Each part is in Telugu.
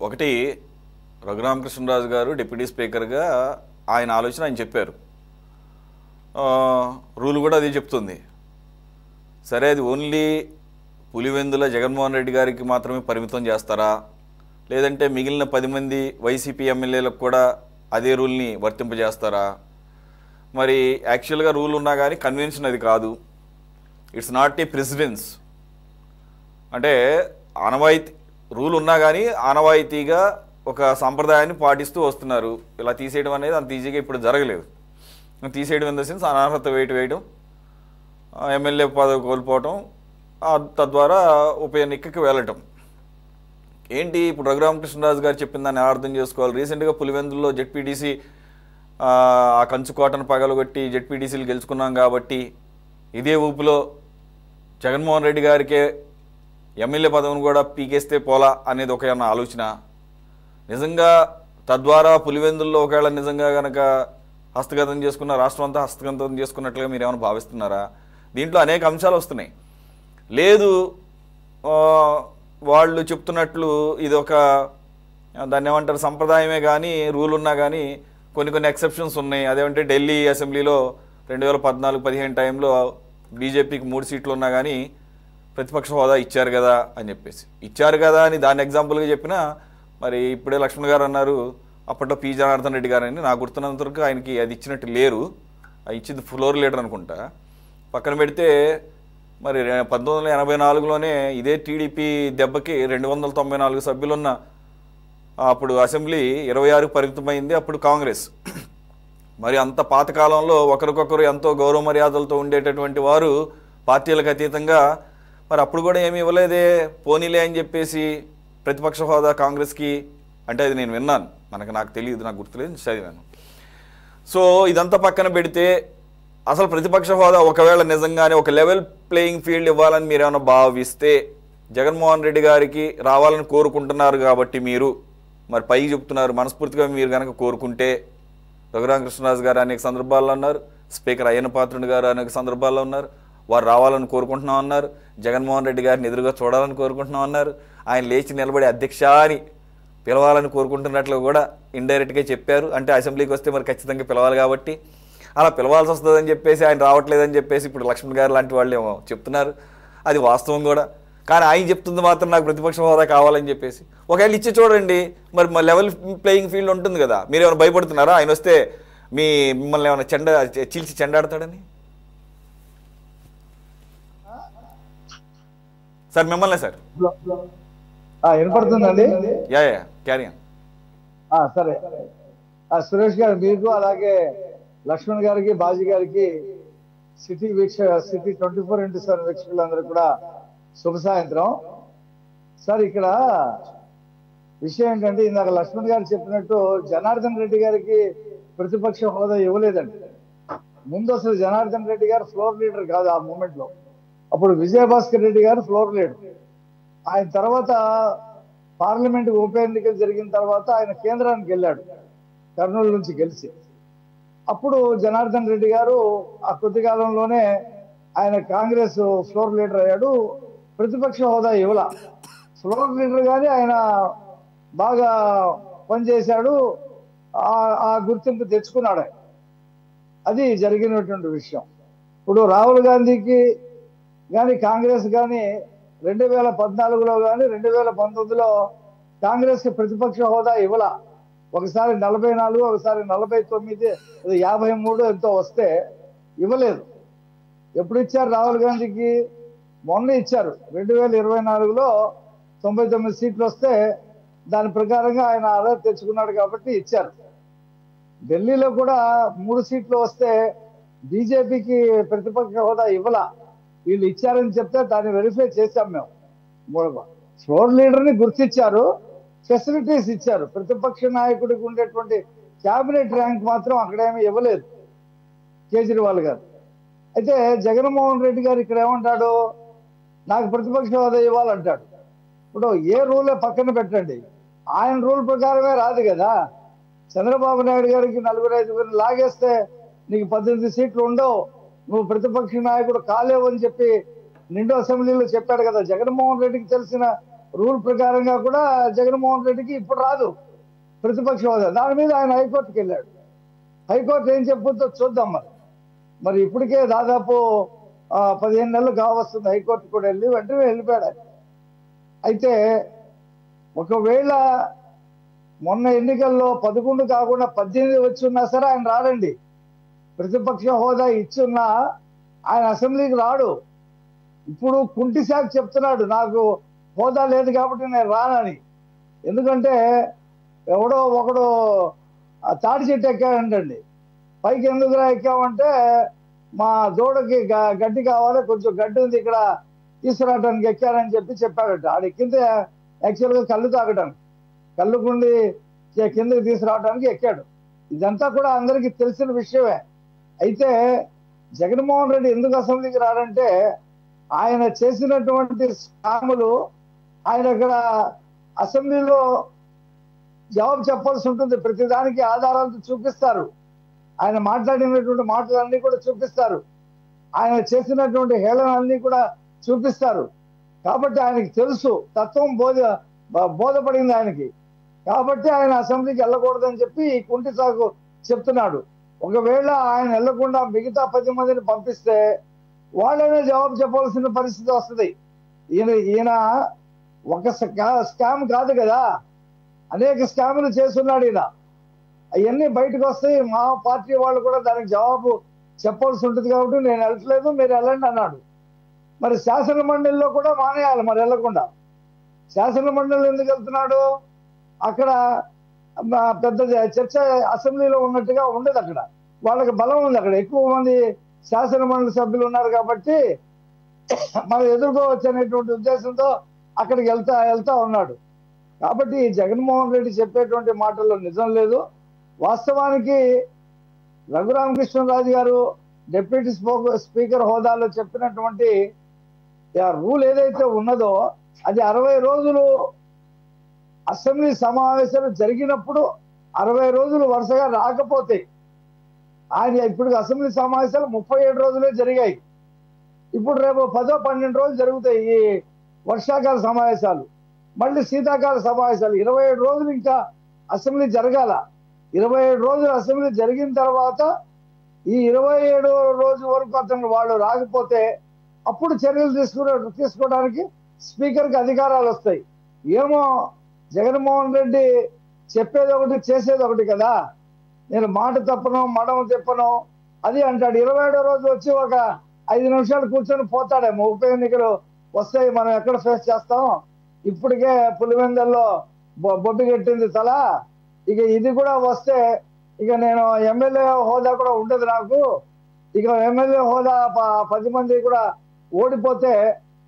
ఒకటి రఘురామకృష్ణరాజు గారు డిప్యూటీ స్పీకర్గా ఆయన ఆలోచన ఆయన చెప్పారు. రూల్ కూడా అది చెప్తుంది. సరే, అది ఓన్లీ పులివెందుల జగన్మోహన్ రెడ్డి గారికి మాత్రమే పరిమితం చేస్తారా, లేదంటే మిగిలిన 10 మంది వైసీపీ ఎమ్మెల్యేలకు కూడా అదే రూల్ని వర్తింపజేస్తారా? మరి యాక్చువల్గా రూల్ ఉన్నా కానీ కన్వెన్షన్ అది కాదు. It's not a precedence. అంటే ఆనవాయితీ రూల్ ఉన్నా కానీ ఆనవాయితీగా ఒక సాంప్రదాయాన్ని పాటిస్తూ వస్తున్నారు. ఇలా తీసేయడం అనేది అంత ఈజీగా ఇప్పుడు జరగలేదు. తీసేయడం ఇన్ ద సెన్స్ అనర్హత వేయడం, ఎమ్మెల్యే పదవి కోల్పోవటం, తద్వారా ఉప ఎన్నికకి వెళ్ళటం. ఏంటి ఇప్పుడు రఘురామకృష్ణరాజు గారు చెప్పిన దాన్ని అర్థం చేసుకోవాలి. రీసెంట్గా పులివెందుల్లో జెడ్పీటీసీ ఆ కంచుకోటను పగలగొట్టి జెడ్పీటీసీలు గెలుచుకున్నాం కాబట్టి ఇదే ఊపులో జగన్మోహన్ రెడ్డి గారికే ఎమ్మెల్యే పదవిని కూడా పీకేస్తే పోలా అనేది ఒక ఆలోచన. నిజంగా తద్వారా పులివెందుల్లో ఒకవేళ నిజంగా కనుక హస్తగతం చేసుకున్న రాష్ట్రం అంతా హస్తగతం చేసుకున్నట్లుగా మీరు ఏమైనా భావిస్తున్నారా? దీంట్లో అనేక అంశాలు వస్తున్నాయి. లేదు, వాళ్ళు చెప్తున్నట్లు ఇది ఒక దాన్ని ఏమంటారు సంప్రదాయమే కానీ రూల్ ఉన్నా కానీ కొన్ని ఎక్సెప్షన్స్ ఉన్నాయి. అదేమంటే ఢిల్లీ అసెంబ్లీలో 2014-15 టైంలో బీజేపీకి 3 సీట్లు ఉన్నా కానీ ప్రతిపక్ష హోదా ఇచ్చారు కదా అని చెప్పేసి ఇచ్చారు కదా అని దాన్ని ఎగ్జాంపుల్గా చెప్పినా, మరి ఇప్పుడే లక్ష్మణ్ గారు అన్నారు అప్పట్లో పి జనార్దన్ రెడ్డి గారు అని. నాకు గుర్తున్నంత వరకు ఆయనకి అది ఇచ్చినట్టు లేరు. ఇచ్చింది ఫ్లోర్ లీడర్ అనుకుంటా. పక్కన పెడితే మరి 1984లోనే ఇదే టీడీపీ దెబ్బకి 294 సభ్యులున్న అప్పుడు అసెంబ్లీ 26కు పరిమితమైంది అప్పుడు కాంగ్రెస్. మరి అంత పాతకాలంలో ఒకరికొకరు ఎంతో గౌరవ మర్యాదలతో ఉండేటటువంటి వారు పార్టీలకు అతీతంగా మరి అప్పుడు కూడా ఏమీ ఇవ్వలేదే, పోనీలే అని చెప్పేసి ప్రతిపక్ష హోదా కాంగ్రెస్కి. అంటే అది నేను విన్నాను, నాకు తెలియదు, నాకు గుర్తులేదు, చదివాను. సో ఇదంతా పక్కన పెడితే అసలు ప్రతిపక్ష హోదా ఒకవేళ నిజంగానే ఒక లెవెల్ ప్లేయింగ్ ఫీల్డ్ ఇవ్వాలని మీరు ఏమైనా భావిస్తే జగన్మోహన్ రెడ్డి గారికి రావాలని కోరుకుంటున్నారు కాబట్టి మీరు మరి పైకి చెప్తున్నారు. మనస్ఫూర్తిగా మీరు కనుక కోరుకుంటే రఘురామకృష్ణరాజు గారు అనేక సందర్భాల్లో అన్నారు, స్పీకర్ అయ్యన్న పాత్రుడు గారు అనేక సందర్భాల్లో ఉన్నారు, వారు రావాలని కోరుకుంటున్నాం అన్నారు, జగన్మోహన్ రెడ్డి గారిని ఎదురుగా చూడాలని కోరుకుంటున్నాం అన్నారు, ఆయన లేచి నిలబడి అధ్యక్ష అని పిలవాలని కోరుకుంటున్నట్లు కూడా ఇండైరెక్ట్గా చెప్పారు. అంటే అసెంబ్లీకి వస్తే మరి ఖచ్చితంగా పిలవాలి కాబట్టి అలా పిలవాల్సి వస్తుందని చెప్పేసి ఆయన రావట్లేదని చెప్పేసి ఇప్పుడు లక్ష్మణ్ గారు లాంటి వాళ్ళు ఏమో చెప్తున్నారు. అది వాస్తవం కూడా. కానీ ఆయన చెప్తుంది మాత్రం నాకు ప్రతిపక్ష హోదా కావాలని చెప్పేసి. ఒకవేళ ఇచ్చి చూడండి, మరి లెవెల్ ప్లేయింగ్ ఫీల్డ్ ఉంటుంది కదా. మీరు ఏమైనా భయపడుతున్నారా ఆయన వస్తే మిమ్మల్ని ఏమైనా చీల్చి చెండాడతాడని? సార్ మిమ్మల్ని సార్ వినపడుతుందండి. Carry on. సరే, సురేష్ గారు మీకు అలాగే లక్ష్మణ్ గారికి బాజీ గారికి సిటీ 24x7 వీక్షకులందరూ కూడా శుభ సాయంత్రం. సార్ ఇక్కడ విషయం ఏంటంటే ఇందాక లక్ష్మణ్ గారు చెప్పినట్టు జనార్దన్ రెడ్డి గారికి ప్రతిపక్ష హోదా ఇవ్వలేదండి. ముందు అసలు జనార్దన్ రెడ్డి గారు ఫ్లోర్ లీడర్ కాదు ఆ మూమెంట్ లో. అప్పుడు విజయభాస్కర్ రెడ్డి గారు ఫ్లోర్ లీడర్. ఆయన తర్వాత పార్లమెంట్ ఉప ఎన్నికలు జరిగిన తర్వాత ఆయన కేంద్రానికి వెళ్ళాడు కర్నూలు నుంచి గెలిచి. అప్పుడు జనార్దన్ రెడ్డి గారు ఆ కొద్ది కాలంలోనే ఆయన కాంగ్రెస్ ఫ్లోర్ లీడర్ అయ్యాడు. ప్రతిపక్ష హోదా ఇవ్వలా. ఫ్లోర్ లీడర్ గానీ ఆయన బాగా పనిచేశాడు, ఆ గుర్తింపు తెచ్చుకున్నాడు ఆయన. అది జరిగినటువంటి విషయం. ఇప్పుడు రాహుల్ గాంధీకి కానీ కాంగ్రెస్ కానీ 2014లో కానీ 2019లో కాంగ్రెస్ కి ప్రతిపక్ష హోదా ఇవ్వలా. ఒకసారి 44, ఒకసారి 49, 53 ఎంతో వస్తే ఇవ్వలేదు. ఎప్పుడు ఇచ్చారు రాహుల్ గాంధీకి? మొన్న ఇచ్చారు. 2024లో 99 సీట్లు వస్తే దాని ప్రకారంగా ఆయన అర్హత తెచ్చుకున్నాడు కాబట్టి ఇచ్చారు. ఢిల్లీలో కూడా 3 సీట్లు వస్తే బీజేపీకి ప్రతిపక్ష హోదా ఇవ్వలా. వీళ్ళు ఇచ్చారని చెప్తే దాన్ని వెరిఫై చేశాం మేము. ఫ్లోర్ లీడర్ని గుర్తించారు, ఫెసిలిటీస్ ఇచ్చారు. ప్రతిపక్ష నాయకుడికి ఉండేటువంటి క్యాబినెట్ ర్యాంక్ మాత్రం అక్కడేమీ ఇవ్వలేదు కేజ్రీవాల్ గారు. అయితే జగన్మోహన్ రెడ్డి గారు ఇక్కడ ఏమంటాడు, నాకు ప్రతిపక్ష హోదా ఇవ్వాలంటాడు. ఇప్పుడు ఏ రూలే పక్కన పెట్టండి, ఆయన రూల్ ప్రకారమే రాదు కదా. చంద్రబాబు నాయుడు గారికి 4-5 లాగేస్తే నీకు 18 సీట్లు ఉండవు, నువ్వు ప్రతిపక్ష నాయకుడు కాలేవు అని చెప్పి నిండు అసెంబ్లీలో చెప్పాడు కదా. జగన్మోహన్ రెడ్డికి తెలిసిన రూల్ ప్రకారంగా కూడా జగన్మోహన్ రెడ్డికి ఇప్పుడు రాదు ప్రతిపక్ష హోదా. దాని మీద ఆయన హైకోర్టుకి వెళ్ళాడు. హైకోర్టు ఏం చెప్పుద్దో చూద్దాం. మరి ఇప్పటికే దాదాపు 15 నెలలు కావస్తుంది హైకోర్టు కూడా వెళ్ళి వెంటనే వెళ్ళిపోయాడు ఆయన. అయితే ఒకవేళ మొన్న ఎన్నికల్లో 11 కాకుండా 18 వచ్చి ఉన్నా సరే ఆయన రాడండి. ప్రతిపక్ష హోదా ఇచ్చున్నా ఆయన అసెంబ్లీకి రాడు. ఇప్పుడు కుంటి శాఖ చెప్తున్నాడు నాకు హోదా లేదు కాబట్టి నేను రానని. ఎందుకంటే ఎవడో ఒకడు తాడి చెట్టు ఎక్కాడంటండి. పైకి ఎందుకురా ఎక్కామంటే మా దూడకి గడ్డి కావాలి, కొంచెం గడ్డి ఉంది ఇక్కడ తీసుకురావడానికి ఎక్కారని చెప్పాడట. ఆడు ఎక్కితే యాక్చువల్గా కళ్ళు తాగడానికి, కళ్ళు గుండి కిందకి తీసుకురావడానికి ఎక్కాడు. ఇదంతా కూడా అందరికీ తెలిసిన విషయమే. అయితే జగన్మోహన్ రెడ్డి ఎందుకు అసెంబ్లీకి రాడంటే ఆయన చేసినటువంటి స్కాములు ఆయన ఇక్కడ అసెంబ్లీలో జవాబు చెప్పాల్సి ఉంటుంది. ప్రతిదానికి ఆధారాలతో చూపిస్తారు. ఆయన మాట్లాడినటువంటి మాటలన్నీ కూడా చూపిస్తారు. ఆయన చేసినటువంటి హేళనలన్నీ కూడా చూపిస్తారు. కాబట్టి ఆయనకి తెలుసు, తత్వం బోధపడింది ఆయనకి. కాబట్టి ఆయన అసెంబ్లీకి వెళ్ళకూడదని చెప్పి ఈ కుంటి సాకు చెప్తున్నాడు. ఒకవేళ ఆయన వెళ్లకుండా మిగతా 10 మందిని పంపిస్తే వాళ్ళనే జవాబు చెప్పాల్సిన పరిస్థితి వస్తుంది. ఈయన ఒక స్కామ్ కాదు కదా, అనేక స్కాములు చేస్తున్నాడు ఈయన. అవన్నీ బయటకు వస్తాయి. మా పార్టీ వాళ్ళు కూడా దానికి జవాబు చెప్పాల్సి ఉంటుంది కాబట్టి నేను వెళ్ళట్లేదు, మీరు వెళ్ళండి అన్నాడు. మరి శాసన మండలిలో కూడా మానేయాలి మరి వెళ్ళకుండా. శాసన మండలి ఎందుకు వెళ్తున్నాడు? అక్కడ పెద్ద చర్చ అసెంబ్లీలో ఉన్నట్టుగా ఉండదు. అక్కడ వాళ్ళకి బలం ఉంది. అక్కడ ఎక్కువ మంది శాసన మండలి సభ్యులు ఉన్నారు కాబట్టి మనం ఎదుర్కోవచ్చు అనేటువంటి ఉద్దేశంతో అక్కడికి వెళ్తా ఉన్నాడు. కాబట్టి జగన్మోహన్ రెడ్డి చెప్పేటువంటి మాటల్లో నిజం లేదు. వాస్తవానికి రఘురామకృష్ణరాజు గారు డిప్యూటీ స్పీకర్ హోదాలో చెప్పినటువంటి రూల్ ఏదైతే ఉన్నదో అది 60 రోజులు అసెంబ్లీ సమావేశాలు జరిగినప్పుడు 60 రోజులు వరుసగా రాకపోతే, ఆయన ఇప్పుడు అసెంబ్లీ సమావేశాలు 37 రోజులే జరిగాయి. ఇప్పుడు రేపు 10-12 రోజులు జరుగుతాయి ఈ వర్షాకాల సమావేశాలు. మళ్ళీ శీతాకాల సమావేశాలు 27 రోజులు ఇంకా అసెంబ్లీ జరగాల. 27 రోజులు అసెంబ్లీ జరిగిన తర్వాత ఈ 27వ రోజు వరకు అతను వాళ్ళు రాకపోతే అప్పుడు చర్యలు తీసుకోవడానికి స్పీకర్కి అధికారాలు వస్తాయి. ఏమో జగన్మోహన్ రెడ్డి చెప్పేది ఒకటి చేసేది ఒకటి కదా. నేను మాట తప్పను, మడమ తిప్పను అది అంటాడు. 27వ రోజు వచ్చి ఒక 5 నిమిషాలు కూర్చొని పోతాడేమో. ఉప ఎన్నికలు వస్తాయి, మనం ఎక్కడ ఫేస్ చేస్తాం, ఇప్పటికే పులివెందల్లో బొట్టు కట్టింది తల, ఇక ఇది కూడా వస్తే ఇక నేను ఎమ్మెల్యే హోదా కూడా ఉండదు నాకు. ఇక ఎమ్మెల్యే హోదా 10 మంది కూడా ఓడిపోతే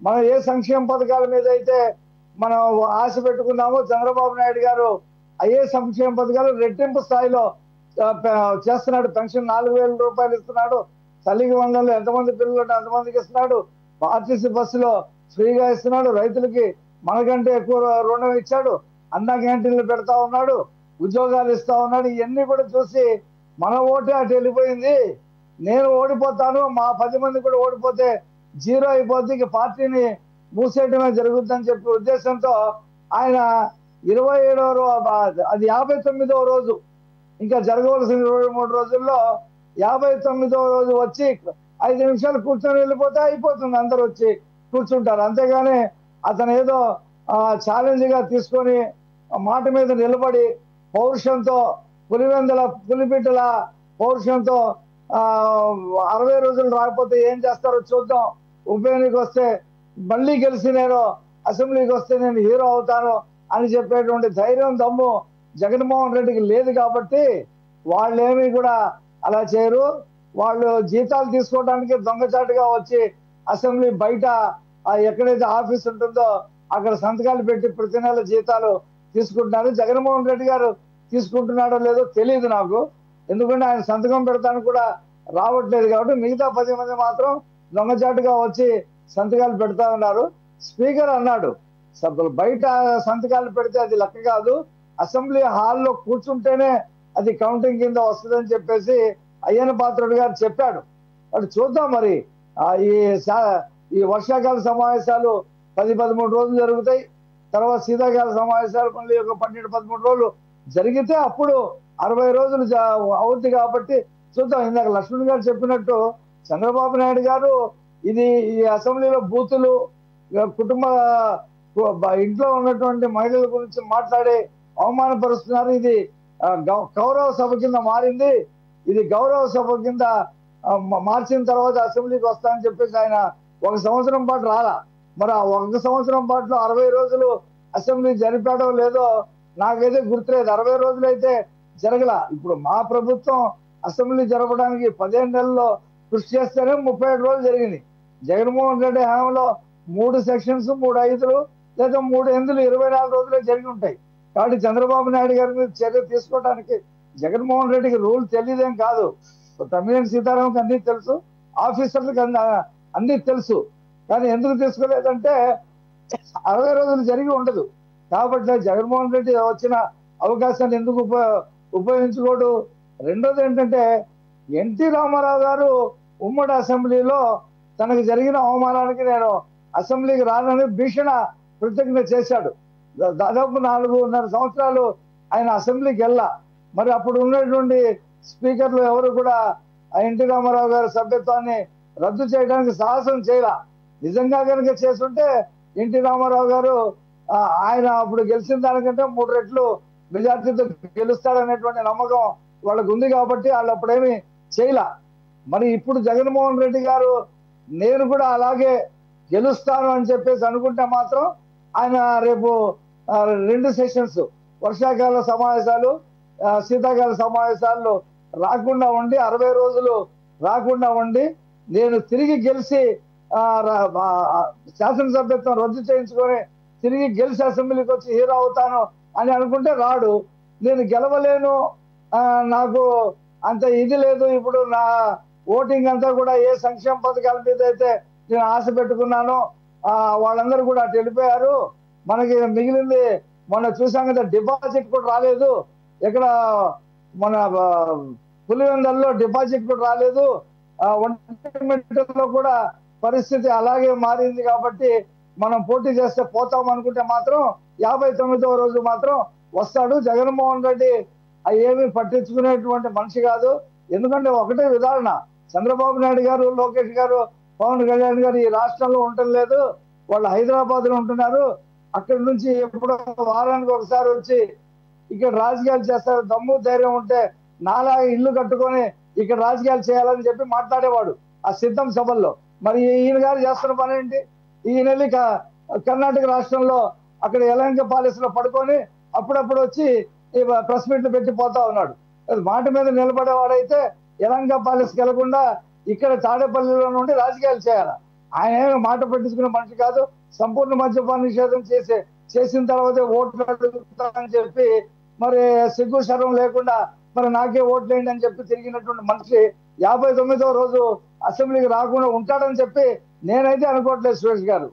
మనం ఏ సంక్షేమ పథకాల మీద అయితే మనం ఆశ పెట్టుకున్నామో చంద్రబాబు నాయుడు గారు అయ్యే సంక్షేమ పథకాలు రెట్టింపు స్థాయిలో చేస్తున్నాడు. పెన్షన్ 4,000 రూపాయలు ఇస్తున్నాడు. తల్లికి వందలు ఎంతమంది పిల్లలు ఉంటే అంతమందికి ఇస్తున్నాడు. ఆర్టీసీ బస్సులో ఫ్రీగా ఇస్తున్నాడు. రైతులకి మనకంటే ఎక్కువ రుణం ఇచ్చాడు. అన్న క్యాంటీన్లు పెడతా ఉన్నాడు. ఉద్యోగాలు ఇస్తా ఉన్నాడు. ఇవన్నీ కూడా చూసి మన ఓటే అటు వెళ్ళిపోయింది. నేను ఓడిపోతాను, మా 10 మంది కూడా ఓడిపోతే జీరో అయిపోద్ది, ఇక పార్టీని మూసేయటమే జరుగుతుందని చెప్పి ఉద్దేశంతో ఆయన 27వ అది 59వ రోజు, ఇంకా జరగవలసిన 23 రోజుల్లో 59వ రోజు వచ్చి 5 నిమిషాలు కూర్చొని వెళ్ళిపోతే అయిపోతుంది. అందరూ వచ్చి కూర్చుంటారు. అంతేగాని అతను ఏదో ఛాలెంజ్ గా తీసుకొని మాట మీద నిలబడి పౌరుషంతో పులిబిడ్డల పౌరుషంతో 60 రోజులు రాకపోతే ఏం చేస్తారో చూద్దాం. ఉప ఎన్నిక వస్తే మళ్ళీ గెలిచి నేను అసెంబ్లీకి వస్తే నేను హీరో అవుతాను అని చెప్పేటువంటి ధైర్యం దమ్ము జగన్మోహన్ రెడ్డికి లేదు. కాబట్టి వాళ్ళేమీ కూడా అలా చేయరు. వాళ్ళు జీతాలు తీసుకోవడానికి దొంగచాటుగా వచ్చి అసెంబ్లీ బయట ఎక్కడైతే ఆఫీస్ ఉంటుందో అక్కడ సంతకాలు పెట్టి ప్రతి నెల జీతాలు తీసుకుంటున్నారు. జగన్మోహన్ రెడ్డి గారు తీసుకుంటున్నాడో లేదో తెలియదు నాకు, ఎందుకంటే ఆయన సంతకం పెడతాను కూడా రావట్లేదు. కాబట్టి మిగతా 10 మంది మాత్రం దొంగచాటుగా వచ్చి సంతకాలు పెడతా ఉన్నారు. స్పీకర్ అన్నాడు, సభ్యులు బయట సంతకాలు పెడితే అది లెక్క కాదు, అసెంబ్లీ హాల్లో కూర్చుంటేనే అది కౌంటింగ్ కింద వస్తుందని చెప్పేసి అయ్యన్న పాత్రుడు గారు చెప్పాడు. అది చూద్దాం మరి. ఈ వర్షాకాల సమావేశాలు 10-13 రోజులు జరుగుతాయి. తర్వాత శీతాకాల సమావేశాలు మళ్ళీ ఒక 12-13 రోజులు జరిగితే అప్పుడు 60 రోజులు అవుద్ది కాబట్టి చూద్దాం. ఇందాక లక్ష్మణ్ గారు చెప్పినట్టు చంద్రబాబు నాయుడు గారు ఇది ఈ అసెంబ్లీలో బూతులు కుటుంబ ఇంట్లో ఉన్నటువంటి మహిళల గురించి మాట్లాడి అవమానపరుస్తున్నారు. ఇది గౌరవ సభ కింద మారింది. ఇది గౌరవ సభ కింద మార్చిన తర్వాత అసెంబ్లీకి వస్తానని చెప్పేసి ఆయన 1 సంవత్సరం పాటు రాలా. మరి ఆ 1 సంవత్సరం పాటులో 60 రోజులు అసెంబ్లీ జరిపాడో లేదో నాకైతే గుర్తులేదు. 60 రోజులు అయితే జరగల. ఇప్పుడు మా ప్రభుత్వం అసెంబ్లీ జరపడానికి 15 నెలల్లో కృషి చేస్తేనే 37 రోజులు జరిగింది. జగన్మోహన్ రెడ్డి హయాంలో 3 సెక్షన్స్ 3 ఐదులు లేదా 3 ఎందులు 24 రోజులే జరిగి ఉంటాయి. కాబట్టి చంద్రబాబు నాయుడు గారి మీద చర్య తీసుకోవడానికి జగన్మోహన్ రెడ్డికి రూల్ తెలియదేం కాదు. తమ్మినేని సీతారాంకి అన్ని తెలుసు, ఆఫీసర్లకు అన్ని తెలుసు. కానీ ఎందుకు తీసుకోలేదంటే 60 రోజులు జరిగి ఉండదు. కాబట్టి జగన్మోహన్ రెడ్డి వచ్చిన అవకాశాన్ని ఎందుకు ఉపయోగించుకోడు. రెండోది ఏంటంటే ఎన్టీ రామారావు గారు ఉమ్మడి అసెంబ్లీలో తనకు జరిగిన అవమానానికి నేను అసెంబ్లీకి రానని భీషణ ప్రతిజ్ఞ చేశాడు. దాదాపు 4.5 సంవత్సరాలు ఆయన అసెంబ్లీకి వెళ్ళా. మరి అప్పుడు ఉన్నటువంటి స్పీకర్లు ఎవరు కూడా ఎన్టీ రామారావు గారి సభ్యత్వాన్ని రద్దు చేయడానికి సాహసం చేయాల. నిజంగా కనుక చేస్తుంటే ఎన్టీ రామారావు గారు ఆయన అప్పుడు గెలిచిన దానికంటే 3 రెట్లు మెజార్టీతో గెలుస్తాడనేటువంటి నమ్మకం వాళ్ళకు ఉంది కాబట్టి వాళ్ళు అప్పుడేమి చేయలా. మరి ఇప్పుడు జగన్మోహన్ రెడ్డి గారు నేను కూడా అలాగే గెలుస్తాను అని చెప్పేసి అనుకుంటే మాత్రం ఆయన రేపు 2 సెషన్స్ వర్షాకాల సమావేశాలు శీతాకాల సమావేశాల్లో రాకుండా ఉండి 60 రోజులు రాకుండా ఉండి నేను తిరిగి గెలిచి శాసనసభ్యత్వం రద్దు చేయించుకొని తిరిగి గెలిచి అసెంబ్లీకి వచ్చి హీరో అవుతాను అని అనుకుంటే రాడు. నేను గెలవలేను, నాకు అంత ఇది లేదు, ఇప్పుడు నా ఓటింగ్ అంతా కూడా ఏ సంక్షేమ పథకాల మీద అయితే నేను ఆశ పెట్టుకున్నానో వాళ్ళందరూ కూడా అటు వెళ్ళిపోయారు. మనకి మిగిలింది మొన్న చూసాం కదా, డిపాజిట్ కూడా రాలేదు. ఇక్కడ మన పులివెందల్లో డిపాజిట్ కూడా రాలేదు. ఒంటిమిట్టలో కూడా పరిస్థితి అలాగే మారింది. కాబట్టి మనం పోటీ చేస్తే పోతాం అనుకుంటే మాత్రం 59వ రోజు మాత్రం వస్తాడు. జగన్మోహన్ రెడ్డి ఏమీ పట్టించుకునేటువంటి మనిషి కాదు. ఎందుకంటే ఒకటే విధారణ, చంద్రబాబు నాయుడు గారు, లోకేష్ గారు, పవన్ కళ్యాణ్ గారు ఈ రాష్ట్రంలో ఉండటం లేదు, వాళ్ళు హైదరాబాద్ లో ఉంటున్నారు. అక్కడి నుంచి ఎప్పుడో వారానికి ఒకసారి వచ్చి ఇక్కడ రాజకీయాలు చేస్తారు. దమ్ము ధైర్యం ఉంటే నాలా ఇల్లు కట్టుకొని ఇక్కడ రాజకీయాలు చేయాలని చెప్పి మాట్లాడేవాడు ఆ సిద్ధం సభల్లో. మరి ఈయన గారు చేస్తున్న పని ఏంటి? ఈయన వెళ్ళి కర్ణాటక రాష్ట్రంలో అక్కడ యలంక ప్యాలెస్ లో పడుకొని అప్పుడప్పుడు వచ్చి ప్రెస్ మీట్లు పెట్టి పోతా ఉన్నాడు. మాట మీద నిలబడేవాడైతే యలంక ప్యాలెస్కి వెళ్లకుండా ఇక్కడ తాడేపల్లిలో నుండి రాజకీయాలు చేయాలి. ఆయన ఏమి మాట పట్టించుకునే మనిషి కాదు. సంపూర్ణ మద్యపాన నిషేధం చేసిన తర్వాతే ఓట్లు అడుగుతానని చెప్పి మరి సిగ్గు శరం లేకుండా మరి నాకే ఓట్లేండి అని చెప్పి తిరిగినటువంటి మనిషి 59వ రోజు అసెంబ్లీకి రాకుండా ఉంటాడని చెప్పి నేనైతే అనుకోవట్లేదు సురేష్ గారు.